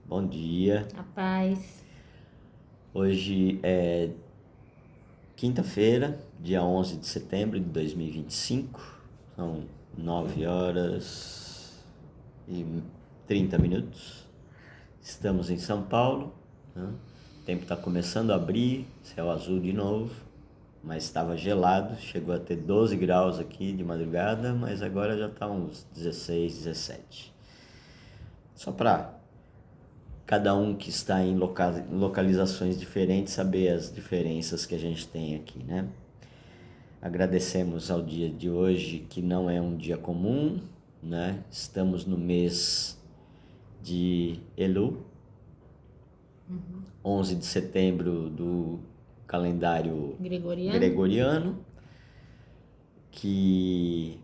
Bom dia. A paz. Hoje é quinta-feira, dia 11 de setembro de 2025. São 9 horas e 30 minutos. Estamos em São Paulo, né? O tempo está começando a abrir, céu azul de novo, mas estava gelado. Chegou a ter 12 graus aqui de madrugada, mas agora já está uns 16, 17. Só para cada um que está em localizações diferentes saber as diferenças que a gente tem aqui, né? Agradecemos ao dia de hoje, que não é um dia comum, né? Estamos no mês de Elu, 11 de setembro do calendário gregoriano, que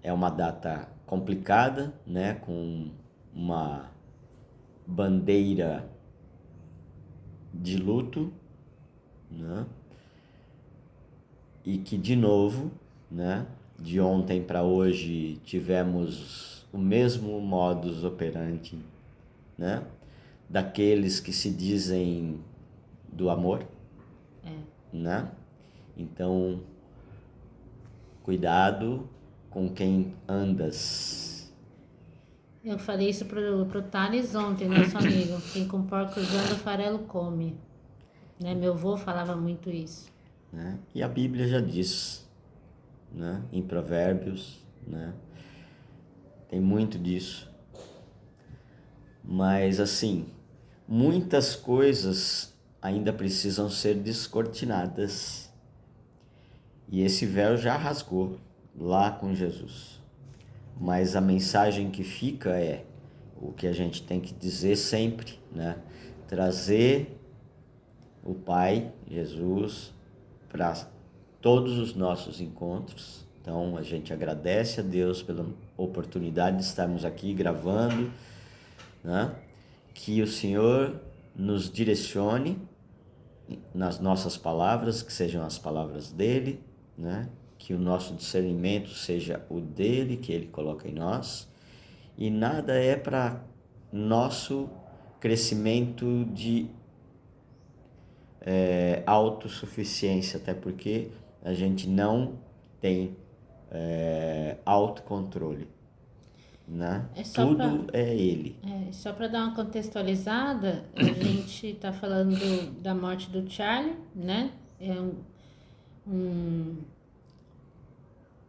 é uma data complicada, né? Com uma bandeira de luto, né? E que de novo, né, de ontem para hoje tivemos o mesmo modus operandi, né, daqueles que se dizem do amor, né? Então, cuidado com quem andas. Eu falei isso pro Thales ontem, nosso amigo. Quem com porcos anda, farelo come. Né? Meu avô falava muito isso. Né? E a Bíblia já diz, né, em Provérbios, né, tem muito disso. Mas assim, muitas coisas ainda precisam ser descortinadas. E esse véu já rasgou lá com Jesus. Mas a mensagem que fica é o que a gente tem que dizer sempre, né? Trazer o Pai, Jesus, para todos os nossos encontros. Então a gente agradece a Deus pela oportunidade de estarmos aqui gravando, né? Que o Senhor nos direcione nas nossas palavras, que sejam as palavras dele, né? Que o nosso discernimento seja o dele, que ele coloca em nós, e nada é para nosso crescimento de autossuficiência, até porque a gente não tem autocontrole, né? É só para Tudo é ele. só para dar uma contextualizada, a gente está falando da morte do Charlie, né? É um,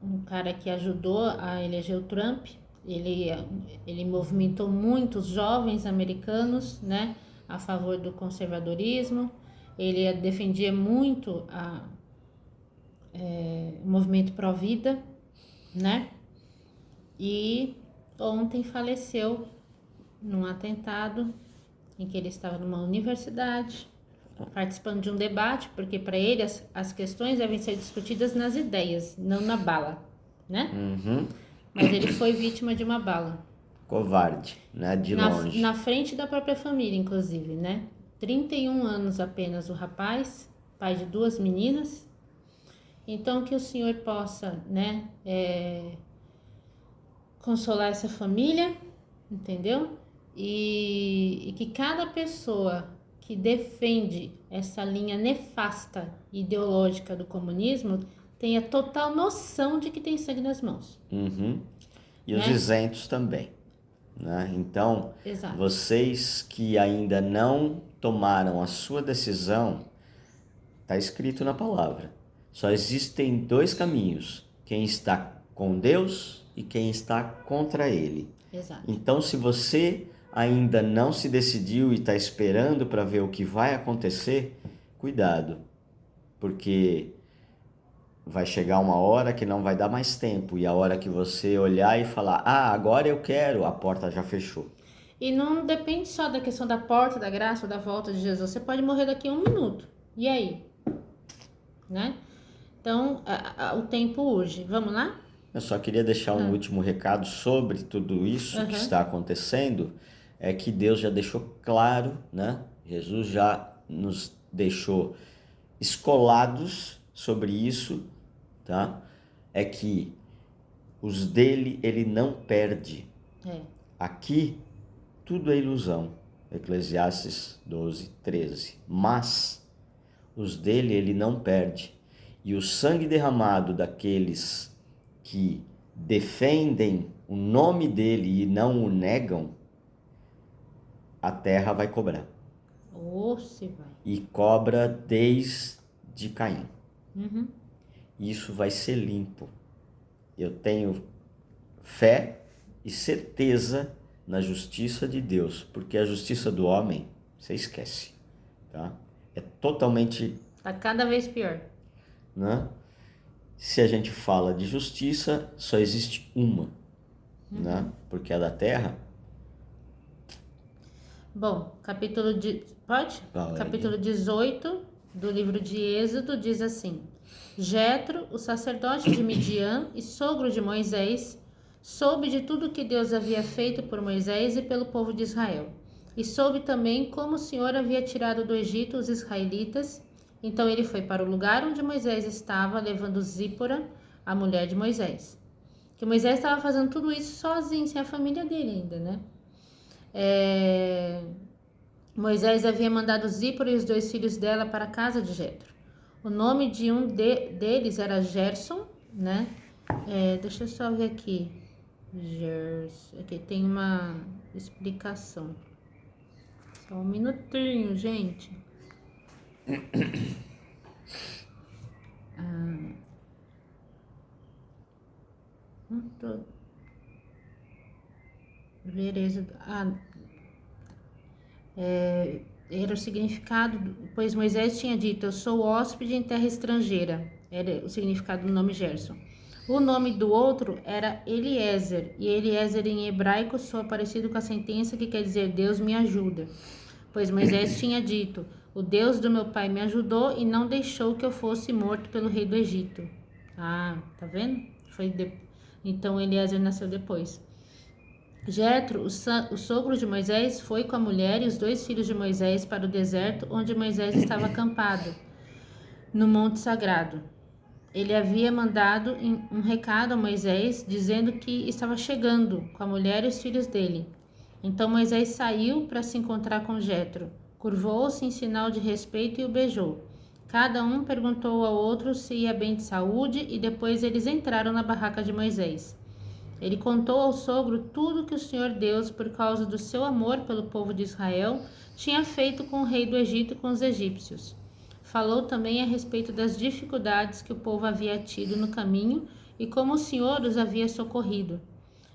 um cara que ajudou a eleger o Trump. Ele movimentou muitos jovens americanos, né, a favor do conservadorismo. Ele defendia muito o movimento pró-vida, né? E ontem faleceu num atentado em que ele estava numa universidade participando de um debate, porque para ele as questões devem ser discutidas nas ideias, não na bala, né? Mas ele foi vítima de uma bala. Covarde, né? De longe. Na frente da própria família, inclusive, né? 31 anos apenas o rapaz, pai de 2 meninas. Então que o Senhor possa, né, consolar essa família, entendeu? E que cada pessoa que defende essa linha nefasta ideológica do comunismo tenha total noção de que tem sangue nas mãos. E os Né? isentos também, né? Então, Exato. vocês que ainda não tomaram a sua decisão, está escrito na palavra. Só existem 2 caminhos: quem está com Deus e quem está contra ele. Exato. Então, se você ainda não se decidiu e está esperando para ver o que vai acontecer, cuidado, porque vai chegar uma hora que não vai dar mais tempo, e a hora que você olhar e falar, agora eu quero, a porta já fechou. E não depende só da questão da porta, da graça ou da volta de Jesus. Você pode morrer daqui a 1 minuto. E aí? Né? Então, o tempo urge. Vamos lá? Eu só queria deixar um último recado sobre tudo isso que está acontecendo, é que Deus já deixou claro, né? Jesus já nos deixou escolados sobre isso, tá? É que os dele ele não perde. Aqui tudo é ilusão. Eclesiastes 12, 13. Mas os dele ele não perde, e o sangue derramado daqueles que defendem o nome dele e não o negam, a terra vai cobrar. Se vai. E cobra desde Caim. Uhum. Isso vai ser limpo. Eu tenho fé e certeza na justiça de Deus, porque a justiça do homem, você esquece, tá? É totalmente... Tá cada vez pior. Né? Se a gente fala de justiça, só existe uma, né? Porque a da terra... Bom, Pode. Capítulo 18 do livro de Êxodo diz assim: Jetro, o sacerdote de Midian e sogro de Moisés, soube de tudo que Deus havia feito por Moisés e pelo povo de Israel. E soube também como o Senhor havia tirado do Egito os israelitas. Então ele foi para o lugar onde Moisés estava, levando Zípora, a mulher de Moisés. Que Moisés estava fazendo tudo isso sozinho, sem a família dele ainda, né? Moisés havia mandado Zípora e os 2 filhos dela para a casa de Jetro. O nome de um deles era Gerson, né? Deixa eu só ver aqui. Gerson, aqui tem uma explicação. Só um minutinho, gente. Não tô... Beleza. Era o significado, pois Moisés tinha dito: eu sou hóspede em terra estrangeira. Era o significado do nome Gerson. O nome do outro era Eliezer, e Eliezer em hebraico soa parecido com a sentença que quer dizer Deus me ajuda. Pois Moisés tinha dito: o Deus do meu pai me ajudou e não deixou que eu fosse morto pelo rei do Egito. Tá vendo? Então Eliezer nasceu depois. Jetro, o sogro de Moisés, foi com a mulher e os 2 filhos de Moisés para o deserto onde Moisés estava acampado, no monte sagrado. Ele havia mandado um recado a Moisés, dizendo que estava chegando com a mulher e os filhos dele. Então Moisés saiu para se encontrar com Jetro, curvou-se em sinal de respeito e o beijou. Cada um perguntou ao outro se ia bem de saúde e depois eles entraram na barraca de Moisés. Ele contou ao sogro tudo que o Senhor Deus, por causa do seu amor pelo povo de Israel, tinha feito com o rei do Egito e com os egípcios. Falou também a respeito das dificuldades que o povo havia tido no caminho e como o Senhor os havia socorrido.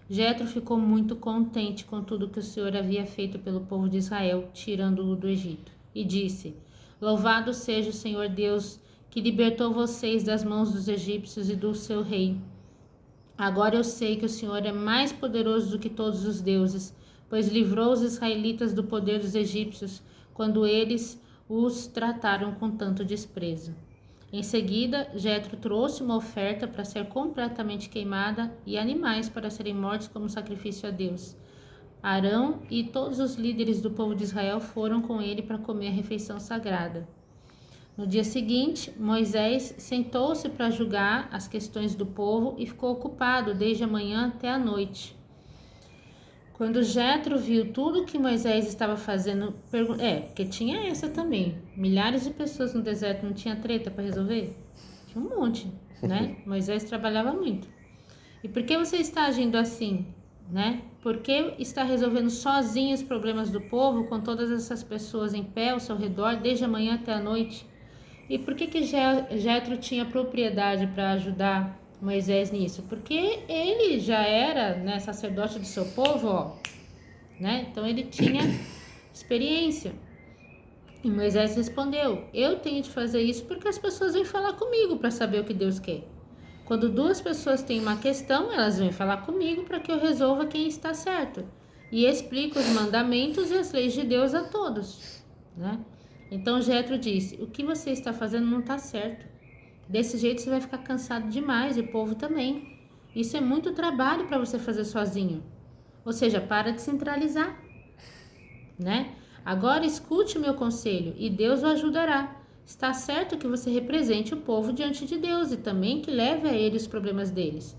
Jetro ficou muito contente com tudo que o Senhor havia feito pelo povo de Israel, tirando-o do Egito, e disse: Louvado seja o Senhor Deus, que libertou vocês das mãos dos egípcios e do seu rei. Agora eu sei que o Senhor é mais poderoso do que todos os deuses, pois livrou os israelitas do poder dos egípcios, quando eles os trataram com tanto desprezo. Em seguida, Jetro trouxe uma oferta para ser completamente queimada e animais para serem mortos como sacrifício a Deus. Arão e todos os líderes do povo de Israel foram com ele para comer a refeição sagrada. No dia seguinte, Moisés sentou-se para julgar as questões do povo e ficou ocupado desde a manhã até a noite. Quando Jetro viu tudo que Moisés estava fazendo, porque tinha essa também. Milhares de pessoas no deserto, não tinha treta para resolver? Tinha um monte, né? Moisés trabalhava muito. E por que você está agindo assim, né? Por que está resolvendo sozinho os problemas do povo com todas essas pessoas em pé ao seu redor desde a manhã até a noite? E por que Jetro tinha propriedade para ajudar Moisés nisso? Porque ele já era, né, sacerdote do seu povo, né? Então ele tinha experiência. E Moisés respondeu: eu tenho de fazer isso porque as pessoas vêm falar comigo para saber o que Deus quer. Quando 2 pessoas têm uma questão, elas vêm falar comigo para que eu resolva quem está certo. E explico os mandamentos e as leis de Deus a todos, né? Então Jetro disse: o que você está fazendo não está certo. Desse jeito você vai ficar cansado demais e o povo também. Isso é muito trabalho para você fazer sozinho. Ou seja, para de centralizar, né? Agora escute o meu conselho e Deus o ajudará. Está certo que você represente o povo diante de Deus e também que leve a ele os problemas deles.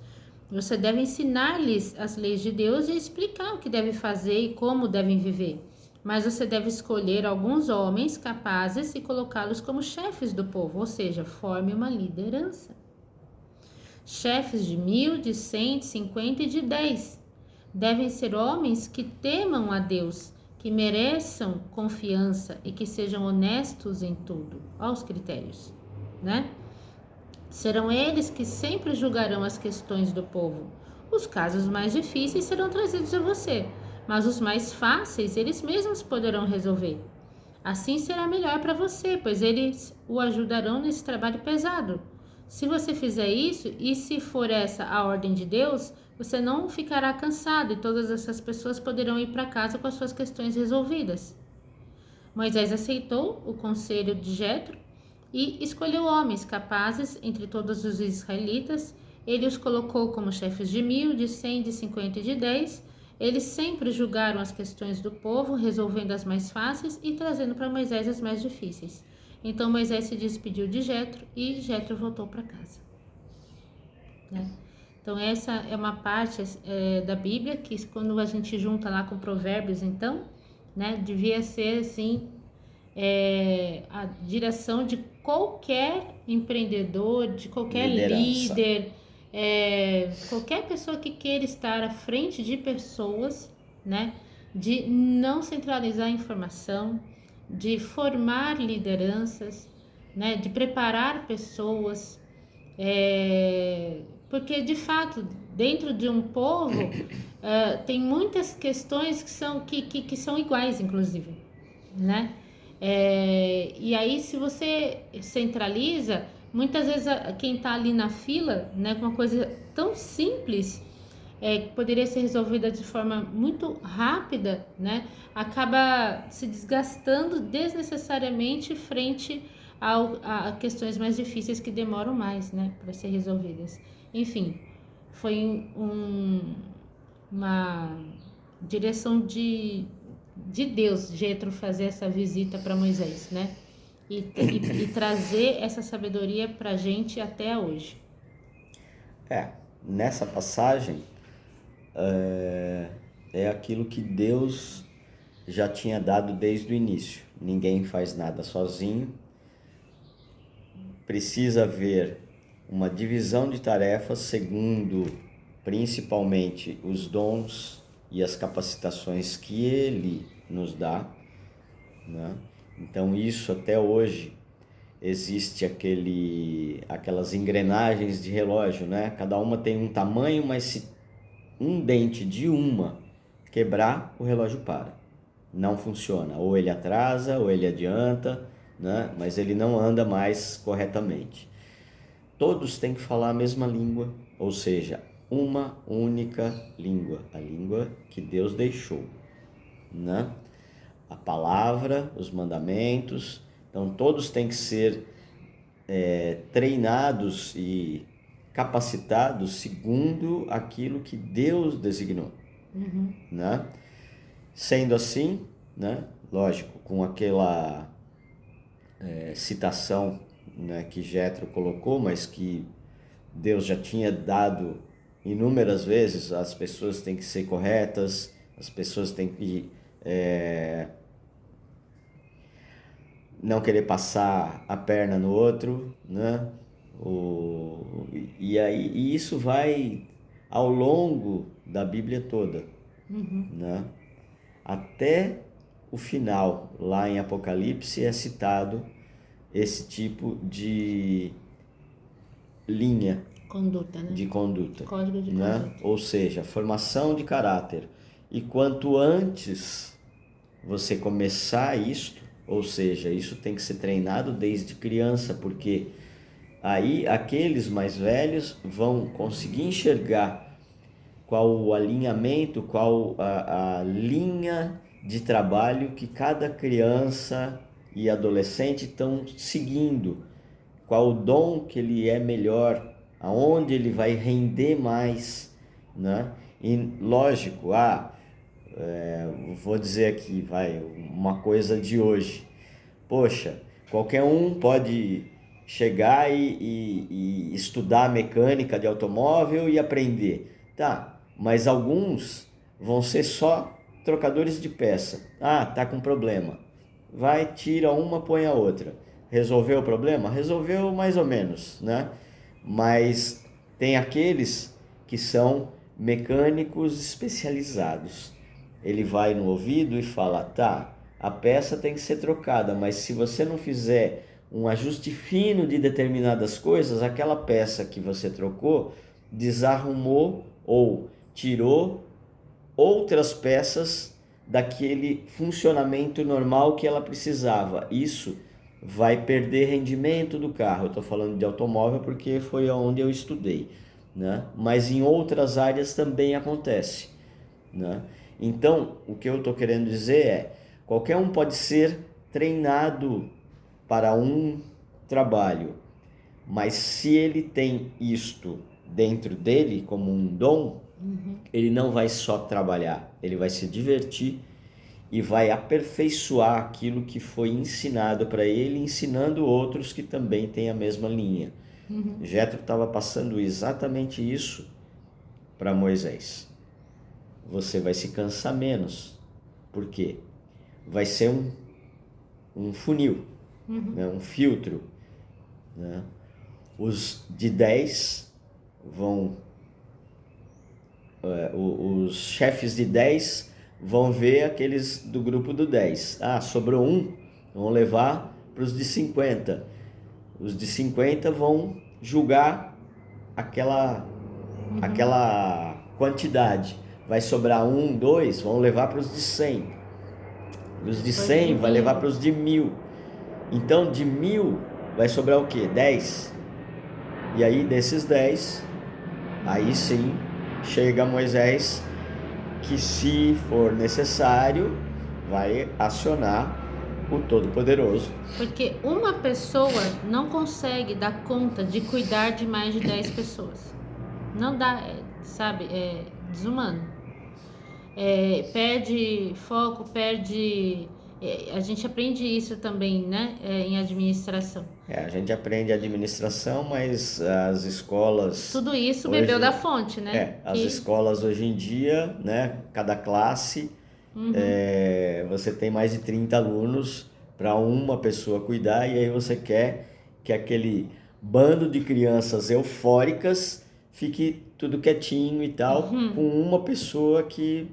Você deve ensinar-lhes as leis de Deus e explicar o que deve fazer e como devem viver. mas você deve escolher alguns homens capazes e colocá-los como chefes do povo, ou seja, forme uma liderança. Chefes de 1.000, de 100, de 50 e de 10. Devem ser homens que temam a Deus, que mereçam confiança e que sejam honestos em tudo. Olha os critérios, né? Serão eles que sempre julgarão as questões do povo. Os casos mais difíceis serão trazidos a você, mas os mais fáceis eles mesmos poderão resolver. Assim será melhor para você, pois eles o ajudarão nesse trabalho pesado. Se você fizer isso, e se for essa a ordem de Deus, você não ficará cansado e todas essas pessoas poderão ir para casa com as suas questões resolvidas. Moisés aceitou o conselho de Jetro e escolheu homens capazes entre todos os israelitas. Ele os colocou como chefes de 1.000, de 100, de 50 e de 10. Eles sempre julgaram as questões do povo, resolvendo as mais fáceis e trazendo para Moisés as mais difíceis. Então Moisés se despediu de Jetro e Jetro voltou para casa. Né? Então essa é uma parte da Bíblia que quando a gente junta lá com Provérbios, então, né, devia ser assim a direção de qualquer empreendedor, de qualquer Liderança. líder, qualquer pessoa que queira estar à frente de pessoas, né, de não centralizar a informação, de formar lideranças, né, de preparar pessoas, porque de fato dentro de um povo tem muitas questões que são iguais, inclusive, né? E aí se você centraliza, muitas vezes quem está ali na fila, né, com uma coisa tão simples que poderia ser resolvida de forma muito rápida, né, acaba se desgastando desnecessariamente frente a questões mais difíceis que demoram mais, né, para ser resolvidas. Enfim, foi uma direção de Deus, Jetro, fazer essa visita para Moisés, né, e trazer essa sabedoria para a gente até hoje. Nessa passagem é aquilo que Deus já tinha dado desde o início. Ninguém faz nada sozinho. Precisa haver uma divisão de tarefas segundo principalmente os dons e as capacitações que Ele nos dá, né? Então isso até hoje existe aquelas engrenagens de relógio, né? Cada uma tem um tamanho, mas se um dente de uma quebrar, o relógio para. Não funciona. Ou ele atrasa, ou ele adianta, né? Mas ele não anda mais corretamente. Todos têm que falar a mesma língua, ou seja, uma única língua, a língua que Deus deixou, né? A palavra, os mandamentos. Então todos têm que ser treinados e capacitados segundo aquilo que Deus designou, né? Sendo assim, né? Lógico, com aquela citação, né, que Jetro colocou, mas que Deus já tinha dado inúmeras vezes, as pessoas têm que ser corretas, as pessoas têm que não querer passar a perna no outro, né? E isso vai ao longo da Bíblia toda, né? Até o final, lá em Apocalipse, é citado esse tipo de linha Conduta, né? de conduta, Código de né? conduta. Ou seja, formação de caráter. E quanto antes você começar isto, ou seja, isso tem que ser treinado desde criança, porque aí aqueles mais velhos vão conseguir enxergar qual o alinhamento, qual a linha de trabalho que cada criança e adolescente estão seguindo, qual o dom que ele é melhor, aonde ele vai render mais, né? E lógico, vou dizer aqui, uma coisa de hoje. Poxa, qualquer um pode chegar e estudar mecânica de automóvel e aprender. Tá, mas alguns vão ser só trocadores de peça. Ah, tá com problema. Vai, tira uma, põe a outra. Resolveu o problema? Resolveu mais ou menos, né? Mas tem aqueles que são mecânicos especializados. Ele vai no ouvido e fala, tá, a peça tem que ser trocada, mas se você não fizer um ajuste fino de determinadas coisas, aquela peça que você trocou desarrumou ou tirou outras peças daquele funcionamento normal que ela precisava. Isso vai perder rendimento do carro. Eu estou falando de automóvel porque foi onde eu estudei, né? Mas em outras áreas também acontece, né? Então, o que eu estou querendo dizer é, qualquer um pode ser treinado para um trabalho, mas se ele tem isto dentro dele como um dom, ele não vai só trabalhar, ele vai se divertir e vai aperfeiçoar aquilo que foi ensinado para ele, ensinando outros que também têm a mesma linha. Jetro estava passando exatamente isso para Moisés. Você vai se cansar menos. Por quê? Vai ser um funil, né? Um filtro, né? Os de 10 vão... os chefes de 10 vão ver aqueles do grupo do 10. Ah, sobrou um, vão levar para os de 50. Os de 50 vão julgar aquela quantidade. Vai sobrar um, dois, vão levar para os de 100. Os de 100 vai levar para os de 1000. Então, de 1000 vai sobrar o quê? 10. E aí, desses 10, aí sim, chega Moisés, que se for necessário, vai acionar o Todo-Poderoso. Porque uma pessoa não consegue dar conta de cuidar de mais de 10 pessoas. Não dá, sabe? É desumano. Perde foco, perde... a gente aprende isso também, né? Em administração. A gente aprende administração, mas as escolas... Tudo isso hoje, bebeu da fonte, né? As escolas hoje em dia, né? Cada classe, você tem mais de 30 alunos para uma pessoa cuidar, e aí você quer que aquele bando de crianças eufóricas fique tudo quietinho e tal, com uma pessoa que,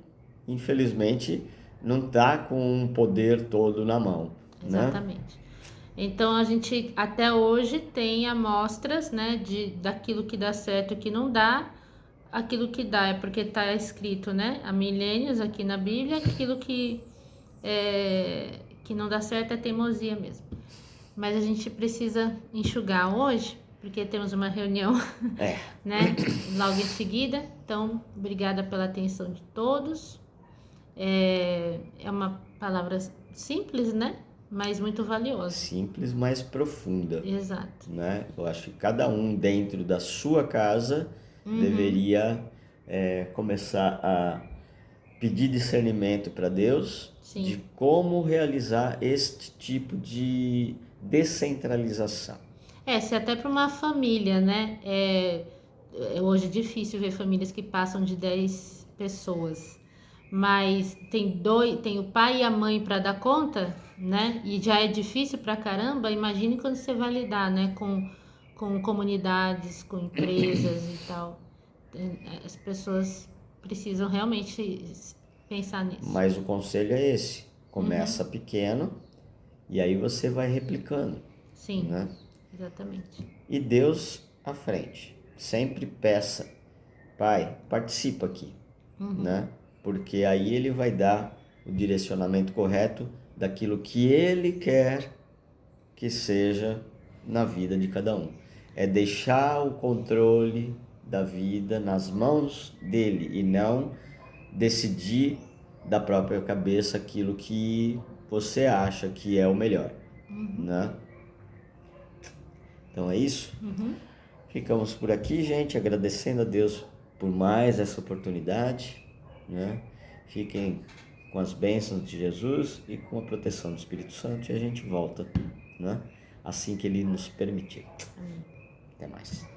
infelizmente, não está com o poder todo na mão. Exatamente. Né? Então, a gente até hoje tem amostras, né, daquilo que dá certo e que não dá. Aquilo que dá é porque está escrito, né, há milênios aqui na Bíblia. Aquilo que não dá certo é teimosia mesmo. Mas a gente precisa enxugar hoje, porque temos uma reunião, né, logo em seguida. Então, obrigada pela atenção de todos. É uma palavra simples, né? Mas muito valiosa. Simples, mas profunda. Exato. Né? Eu acho que cada um dentro da sua casa deveria começar a pedir discernimento para Deus. Sim. De como realizar este tipo de descentralização. Se até para uma família, né? Hoje é difícil ver famílias que passam de 10 pessoas. Mas tem o pai e a mãe para dar conta, né? E já é difícil pra caramba. Imagine quando você vai lidar, né? Com comunidades, com empresas e tal. As pessoas precisam realmente pensar nisso. Mas o conselho é esse: começa pequeno e aí você vai replicando. Sim, né? Exatamente. E Deus à frente. Sempre peça, Pai, participa aqui, né? Porque aí Ele vai dar o direcionamento correto daquilo que Ele quer que seja na vida de cada um. É deixar o controle da vida nas mãos dele e não decidir da própria cabeça aquilo que você acha que é o melhor, né? Então é isso. Ficamos por aqui, gente, agradecendo a Deus por mais essa oportunidade, né? Fiquem com as bênçãos de Jesus e com a proteção do Espírito Santo, e a gente volta, né? Assim que Ele nos permitir. Até mais.